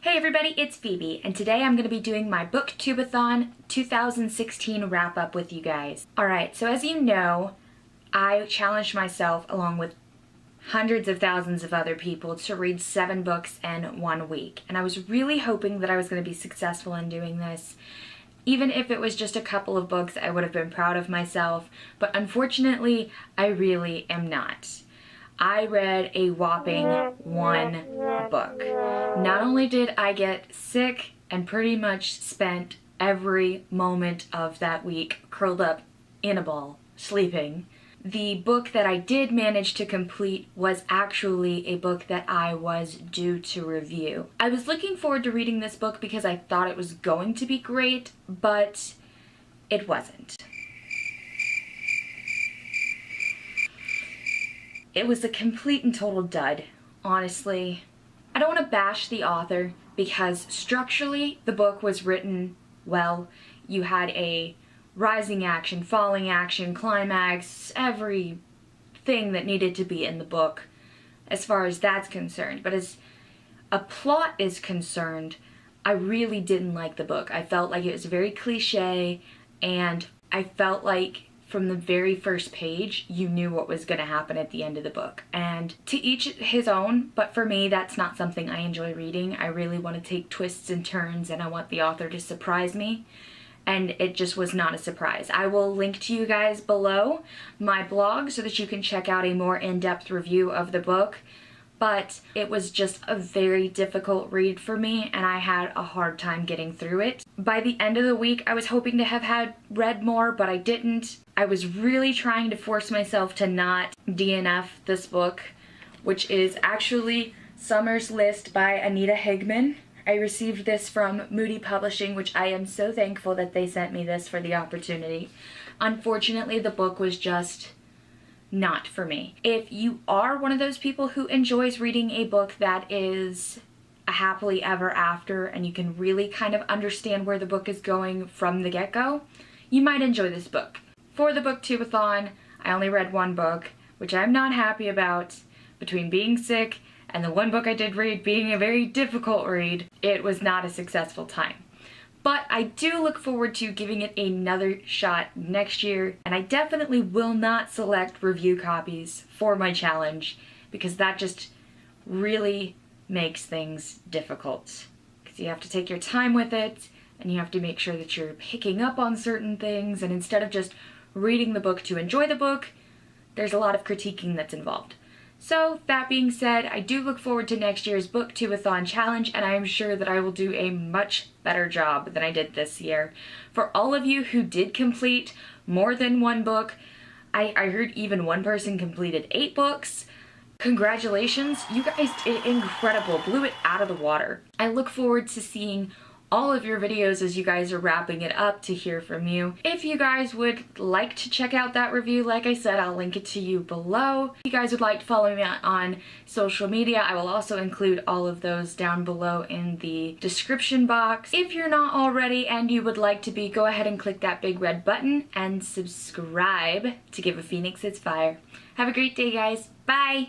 Hey everybody, it's Phoebe, and today I'm going to be doing my BookTube-A-Thon 2016 wrap up with you guys. Alright, so as you know, I challenged myself along with hundreds of thousands of other people to read 7 books in 1 week, and I was really hoping that I was going to be successful in doing this. Even if it was just a couple of books, I would have been proud of myself, but unfortunately, I really am not. I read a whopping 1 book. Not only did I get sick and pretty much spent every moment of that week curled up in a ball, sleeping, the book that I did manage to complete was actually a book that I was due to review. I was looking forward to reading this book because I thought it was going to be great, but it wasn't. It was a complete and total dud, honestly. I don't want to bash the author because structurally the book was written well. You had a rising action, falling action, climax, everything that needed to be in the book as far as that's concerned. But as a plot is concerned, I really didn't like the book. I felt like it was very cliche, and I felt like from the very first page, you knew what was going to happen at the end of the book. And to each his own, but for me, that's not something I enjoy reading. I really want to take twists and turns, and I want the author to surprise me. And it just was not a surprise. I will link to you guys below my blog so that you can check out a more in-depth review of the book. But it was just a very difficult read for me, and I had a hard time getting through it. By the end of the week, I was hoping to have had read more, but I didn't. I was really trying to force myself to not DNF this book, which is actually Summer's List by Anita Higman. I received this from Moody Publishing, which I am so thankful that they sent me this for the opportunity. Unfortunately, the book was just not for me. If you are one of those people who enjoys reading a book that is a happily ever after and you can really kind of understand where the book is going from the get-go, you might enjoy this book. For the BookTube-A-Thon, I only read 1 book, which I'm not happy about. Between being sick and the 1 book I did read being a very difficult read, it was not a successful time. But I do look forward to giving it another shot next year, and I definitely will not select review copies for my challenge because that just really makes things difficult. Because you have to take your time with it, and you have to make sure that you're picking up on certain things, and instead of just reading the book to enjoy the book, there's a lot of critiquing that's involved. So, that being said, I do look forward to next year's BookTube-A-Thon challenge, and I am sure that I will do a much better job than I did this year. For all of you who did complete more than 1 book, I heard even 1 person completed 8 books. Congratulations, you guys did incredible, blew it out of the water. I look forward to seeing all of your videos as you guys are wrapping it up, to hear from you. If you guys would like to check out that review, like I said, I'll link it to you below. If you guys would like to follow me on social media, I will also include all of those down below in the description box. If you're not already and you would like to be, go ahead and click that big red button and subscribe to give a phoenix its fire. Have a great day, guys. Bye!